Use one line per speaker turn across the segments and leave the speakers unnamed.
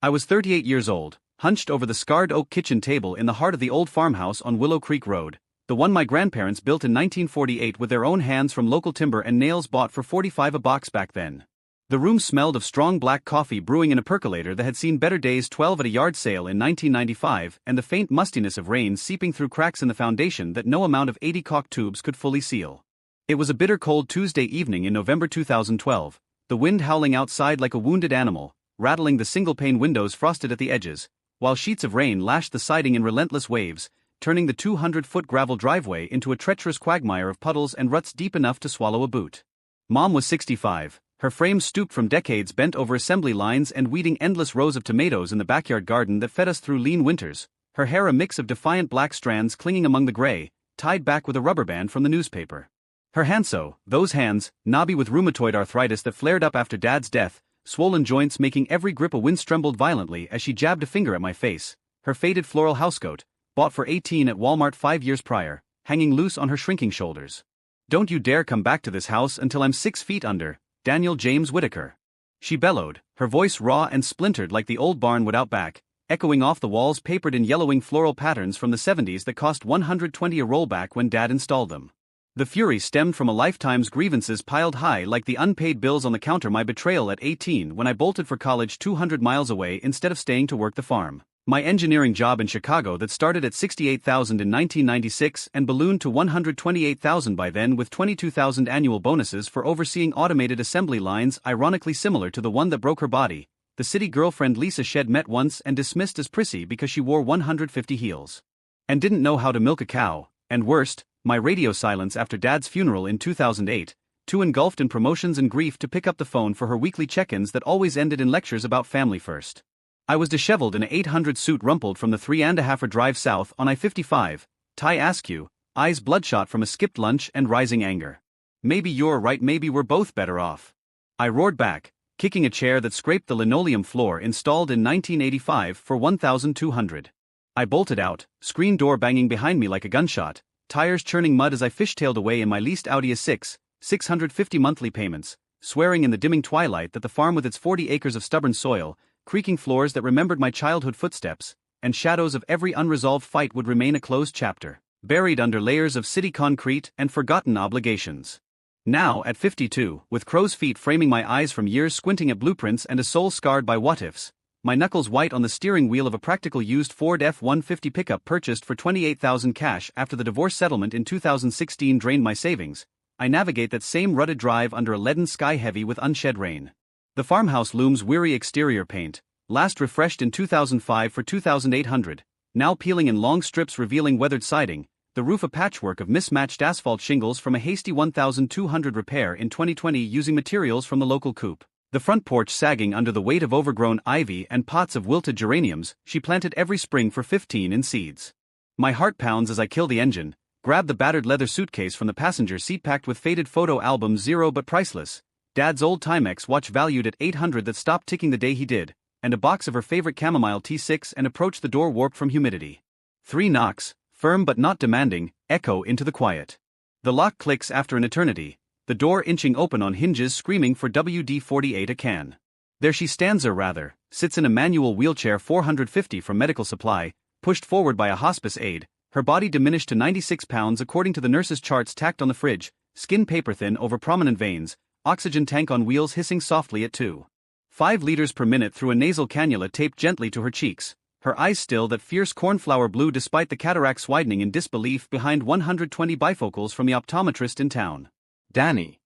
I was 38 years old, hunched over the scarred oak kitchen table in the heart of the old farmhouse on Willow Creek Road, the one my grandparents built in 1948 with their own hands from local timber and nails bought for 45 a box back then. The room smelled of strong black coffee brewing in a percolator that had seen better days, 12 at a yard sale in 1995, and the faint mustiness of rain seeping through cracks in the foundation that no amount of 80 caulk tubes could fully seal. It was a bitter cold Tuesday evening in November 2012, the wind howling outside like a wounded animal, rattling the single-pane windows frosted at the edges, while sheets of rain lashed the siding in relentless waves, turning the 200-foot gravel driveway into a treacherous quagmire of puddles and ruts deep enough to swallow a boot. Mom was 65, her frame stooped from decades bent over assembly lines and weeding endless rows of tomatoes in the backyard garden that fed us through lean winters, her hair a mix of defiant black strands clinging among the gray, tied back with a rubber band from the newspaper. Her hands those hands, knobby with rheumatoid arthritis that flared up after Dad's death, swollen joints making every grip a wind trembled violently as she jabbed a finger at my face, her faded floral housecoat, bought for $18 at Walmart 5 years prior, hanging loose on her shrinking shoulders. "Don't you dare come back to this house until I'm 6 feet under, Daniel James Whitaker," she bellowed, her voice raw and splintered like the old barn without back, echoing off the walls papered in yellowing floral patterns from the 70s that cost $120 a rollback when Dad installed them. The fury stemmed from a lifetime's grievances piled high like the unpaid bills on the counter, my betrayal at 18 when I bolted for college 200 miles away instead of staying to work the farm, my engineering job in Chicago that started at $68,000 in 1996 and ballooned to $128,000 by then with $22,000 annual bonuses for overseeing automated assembly lines ironically similar to the one that broke her body, the city girlfriend Lisa Shed met once and dismissed as prissy because she wore 150 heels. And didn't know how to milk a cow, and worst, my radio silence after Dad's funeral in 2008, too engulfed in promotions and grief to pick up the phone for her weekly check-ins that always ended in lectures about family first. I was disheveled in an 800 suit rumpled from the 3.5-hour drive south on I-55, tie askew, eyes bloodshot from a skipped lunch and rising anger. "Maybe you're right, maybe we're both better off," I roared back, kicking a chair that scraped the linoleum floor installed in 1985 for $1,200. I bolted out, screen door banging behind me like a gunshot, tires churning mud as I fishtailed away in my leased Audi A6, 650 monthly payments, swearing in the dimming twilight that the farm with its 40 acres of stubborn soil, creaking floors that remembered my childhood footsteps, and shadows of every unresolved fight would remain a closed chapter, buried under layers of city concrete and forgotten obligations. Now, at 52, with crow's feet framing my eyes from years squinting at blueprints and a soul scarred by what-ifs, my knuckles white on the steering wheel of a practical used Ford F-150 pickup purchased for $28,000 cash after the divorce settlement in 2016 drained my savings, I navigate that same rutted drive under a leaden sky heavy with unshed rain. The farmhouse looms weary exterior paint, last refreshed in 2005 for $2,800, now peeling in long strips revealing weathered siding, the roof a patchwork of mismatched asphalt shingles from a hasty 1,200 repair in 2020 using materials from the local coop. The front porch sagging under the weight of overgrown ivy and pots of wilted geraniums she planted every spring for 15 in seeds. My heart pounds as I kill the engine, grab the battered leather suitcase from the passenger seat packed with faded photo albums, zero but priceless, Dad's old Timex watch valued at $800 that stopped ticking the day he did, and a box of her favorite chamomile T6 and approached the door warped from humidity. 3 knocks, firm but not demanding, echo into the quiet. The lock clicks after an eternity, the door inching open on hinges screaming for WD-48 a can. There she stands, or rather, sits in a manual wheelchair 450 from Medical Supply, pushed forward by a hospice aide, her body diminished to 96 pounds according to the nurse's charts tacked on the fridge, skin paper thin over prominent veins, oxygen tank on wheels hissing softly at 2.5 liters per minute through a nasal cannula taped gently to her cheeks, her eyes still that fierce cornflower blue despite the cataracts widening in disbelief behind 120 bifocals from the optometrist in town.
"Danny.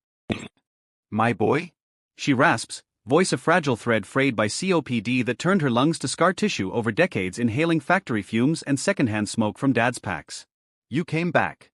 My boy?"
she rasps, voice a fragile thread frayed by COPD that turned her lungs to scar tissue over decades inhaling factory fumes and secondhand smoke from Dad's packs.
"You came back."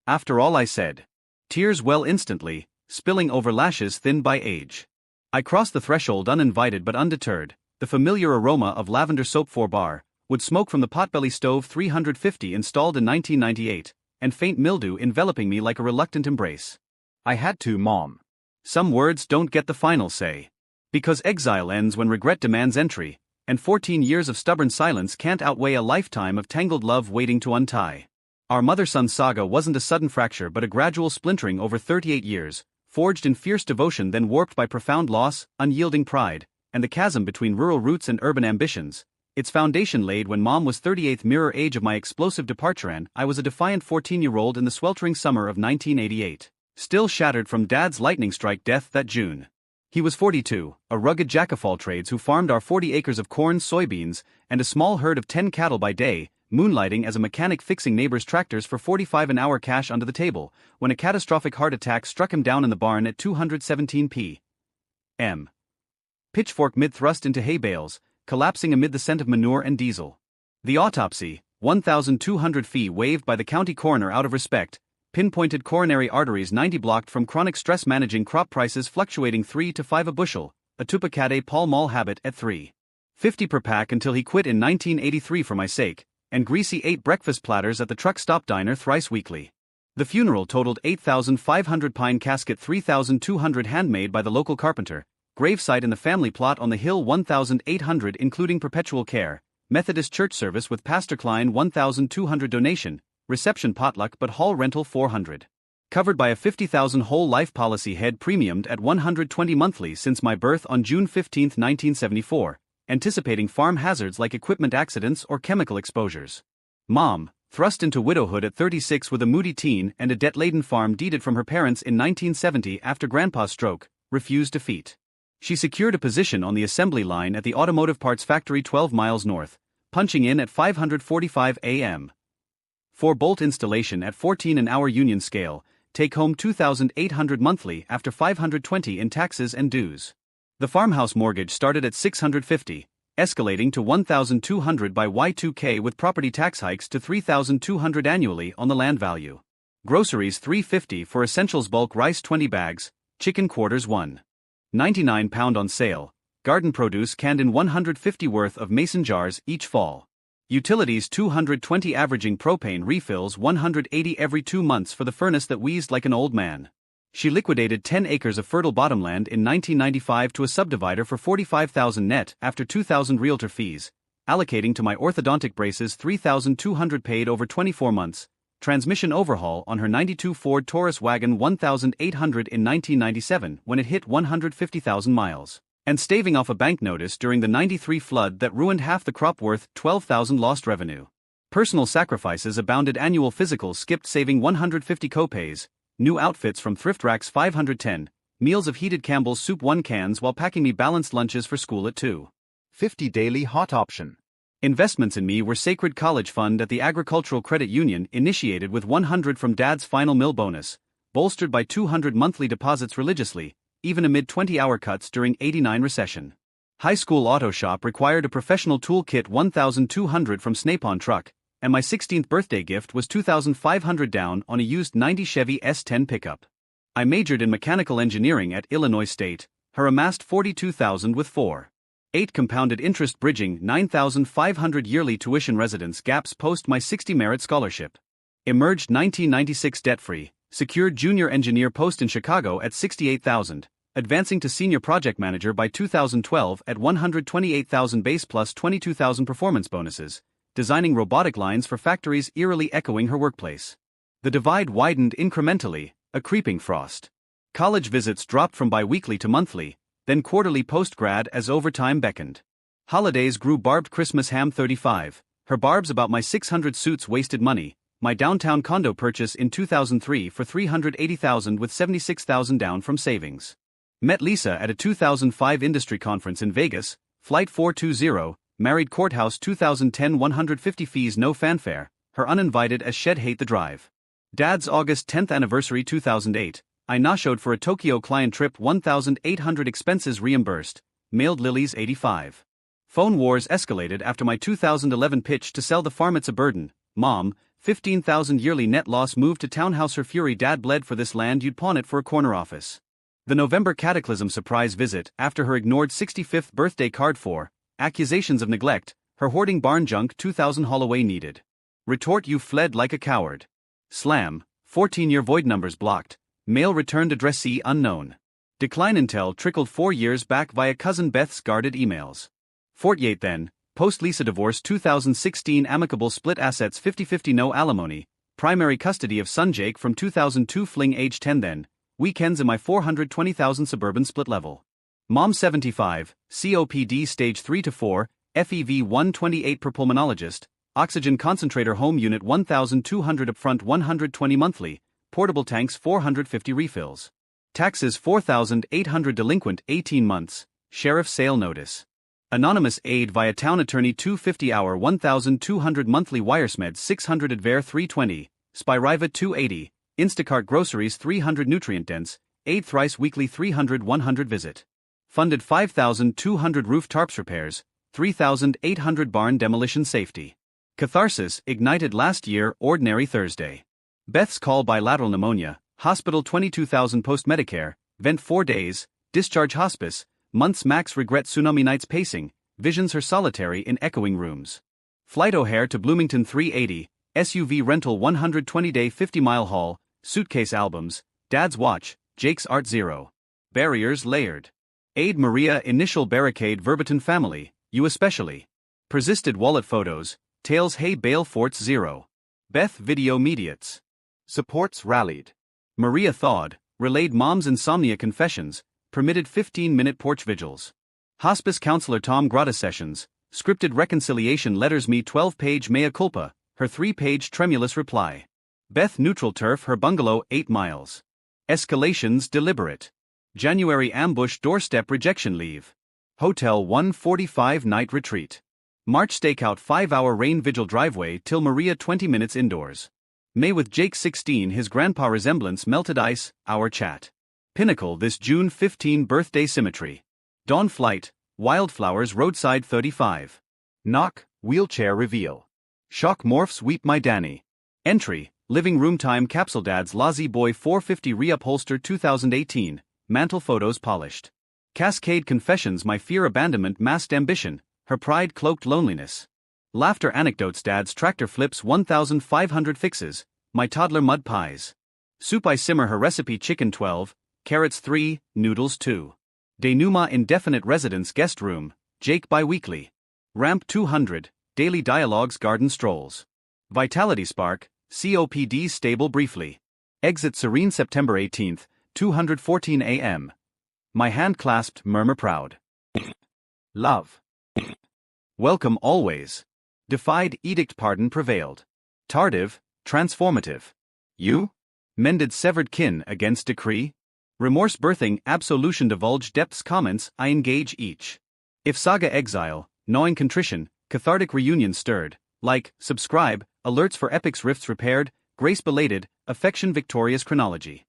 After all, I said. Tears well instantly, spilling over lashes thinned by age. I crossed the threshold uninvited but undeterred, the familiar aroma of lavender soap 4-bar, wood smoke from the potbelly stove 350 installed in 1998, and faint mildew enveloping me like a reluctant embrace.
"I had to, Mom."
Some words don't get the final say. Because exile ends when regret demands entry, and 14 years of stubborn silence can't outweigh a lifetime of tangled love waiting to untie. Our mother-son saga wasn't a sudden fracture but a gradual splintering over 38 years, forged in fierce devotion then warped by profound loss, unyielding pride, and the chasm between rural roots and urban ambitions. Its foundation laid when Mom was 38th mirror age of my explosive departure and I was a defiant 14-year-old in the sweltering summer of 1988. Still shattered from Dad's lightning strike death that June. He was 42, a rugged jack-of-all-trades who farmed our 40 acres of corn, soybeans, and a small herd of 10 cattle by day, moonlighting as a mechanic fixing neighbors' tractors for 45 an hour cash under the table, when a catastrophic heart attack struck him down in the barn at 217 p.m. Pitchfork mid-thrust into hay bales, collapsing amid the scent of manure and diesel. The autopsy, 1,200 fee waived by the county coroner out of respect, pinpointed coronary arteries 90 blocked from chronic stress managing crop prices fluctuating 3 to 5 a bushel, a Tupacade Pall Mall habit at $3.50 per pack until he quit in 1983 for my sake, and Greasy ate breakfast platters at the truck stop diner thrice weekly. The funeral totaled 8,500 pine casket 3,200 handmade by the local carpenter, gravesite in the family plot on the hill 1,800 including perpetual care, Methodist church service with Pastor Klein 1,200 donation, reception potluck but hall rental 400. Covered by a 50,000 whole life policy head premiumed at 120 monthly since my birth on June 15, 1974, anticipating farm hazards like equipment accidents or chemical exposures. Mom, thrust into widowhood at 36 with a moody teen and a debt-laden farm deeded from her parents in 1970 after Grandpa's stroke, refused defeat. She secured a position on the assembly line at the automotive parts factory 12 miles north, punching in at 5:45 a.m. For bolt installation at 14 an hour union scale, take home $2,800 monthly after $520 in taxes and dues. The farmhouse mortgage started at $650, escalating to $1,200 by Y2K with property tax hikes to $3,200 annually on the land value. Groceries $350 for essentials bulk rice 20 bags, chicken quarters £1.99 on sale, garden produce canned in 150 worth of mason jars each fall. Utilities $220 averaging propane refills $180 every 2 months for the furnace that wheezed like an old man. She liquidated 10 acres of fertile bottomland in 1995 to a subdivider for $45,000 net after $2,000 realtor fees, allocating to my orthodontic braces $3,200 paid over 24 months, transmission overhaul on her 92 Ford Taurus wagon $1,800 in 1997 when it hit 150,000 miles, and staving off a bank notice during the 93 flood that ruined half the crop worth $12,000 lost revenue. Personal sacrifices abounded. Annual physicals skipped, saving 150 copays, new outfits from thrift racks $510, meals of heated Campbell's soup 1 cans while packing me balanced lunches for school at $2.50 daily hot option. Investments in me were sacred college fund at the Agricultural Credit Union initiated with $100 from Dad's final mill bonus, bolstered by $200 monthly deposits religiously, even amid 20-hour cuts during '89 recession. High school auto shop required a professional tool kit $1,200 from Snap-on truck, and my 16th birthday gift was $2,500 down on a used '90 Chevy S10 pickup. I majored in mechanical engineering at Illinois State, her amassed $42,000 with 4.8 compounded interest bridging $9,500 yearly tuition residence gaps post my 60 merit scholarship. Emerged 1996 debt-free, secured junior engineer post in Chicago at $68,000, advancing to senior project manager by 2012 at $128,000 base plus $22,000 performance bonuses, designing robotic lines for factories eerily echoing her workplace. The divide widened incrementally, a creeping frost. College visits dropped from bi-weekly to monthly, then quarterly post-grad as overtime beckoned. Holidays grew barbed. Christmas ham 35, her barbs about my 600 suits wasted money, my downtown condo purchase in 2003 for $380,000 with $76,000 down from savings. Met Lisa at a 2005 industry conference in Vegas, Flight 420, married courthouse 2010 150 fees no fanfare, her uninvited as shed hate the drive. Dad's August 10th anniversary 2008, I na-showed for a Tokyo client trip 1,800 expenses reimbursed, mailed Lily's 85. Phone wars escalated after my 2011 pitch to sell the farm. It's a burden, Mom, 15,000 yearly net loss. Moved to townhouse. Her fury. Dad bled for this land. You'd pawn it for a corner office. The November cataclysm surprise visit after her ignored 65th birthday card for accusations of neglect, her hoarding barn junk 2,000 Holloway needed. Retort. You fled like a coward. Slam, 14-year void numbers blocked, mail returned addressee unknown. Decline. Intel trickled 4 years back via cousin Beth's guarded emails. 48 then, post Lisa divorce 2016 amicable split assets 50-50 no alimony, primary custody of son Jake from 2002 fling age 10 then, weekends in my 420,000 suburban split level. Mom 75, COPD stage 3 to 4, FEV 128 per pulmonologist, oxygen concentrator home unit 1,200 upfront 120 monthly, portable tanks 450 refills. Taxes 4,800 delinquent 18 months, sheriff sale notice. Anonymous aid via town attorney 250 hour 1,200 monthly Wiresmed 600 Advair 320, Spiriva 280, Instacart groceries 300 nutrient dense, aid thrice weekly 300 100 visit. Funded 5,200 roof tarps repairs, 3,800 barn demolition safety. Catharsis ignited last year ordinary Thursday. Beth's call bilateral pneumonia, hospital 22,000 post-Medicare, vent 4 days, discharge hospice, months max regret tsunami nights pacing, visions her solitary in echoing rooms. Flight O'Hare to Bloomington 380, SUV rental 120-day 50-mile haul, suitcase albums, Dad's watch, Jake's Art Zero. Barriers layered. Aid Maria initial barricade Verbatim family, you especially. Persisted wallet photos, Tails Hey Bail Forts Zero. Beth video mediates.
Supports rallied.
Maria thawed, relayed mom's insomnia confessions, permitted 15-minute porch vigils. Hospice counselor Tom Grotta sessions, scripted reconciliation letters me 12-page mea culpa, her 3-page tremulous reply. Beth neutral turf her bungalow 8 miles. Escalations deliberate. January ambush doorstep rejection leave. Hotel 145 night retreat. March stakeout 5-hour rain vigil driveway till Maria 20 minutes indoors. May with Jake 16 his grandpa resemblance melted ice, hour chat. Pinnacle this June 15 birthday symmetry. Dawn flight, wildflowers roadside 35.
Knock, wheelchair reveal.
Shock morphs weep my Danny. Entry, living room time capsule dad's Lazy Boy 450 reupholster 2018, mantle photos polished. Cascade confessions my fear abandonment masked ambition, her pride cloaked loneliness. Laughter anecdotes dad's tractor flips 1,500 fixes, my toddler mud pies. Soup I simmer her recipe chicken 12, carrots 3, noodles 2. Denouement indefinite residence guest room, Jake biweekly. Ramp 200, daily dialogues garden strolls. Vitality spark, COPD stable briefly. Exit serene September 18th, 2:14 a.m. My hand clasped murmur proud.
Love.
Welcome always. Defied edict pardon prevailed. Tardive, transformative.
You?
Mended severed kin against decree. Remorse birthing absolution divulge depths comments I engage each. If saga exile, gnawing contrition, cathartic reunion stirred, like, subscribe, alerts for epics rifts repaired, grace belated, affection victorious chronology.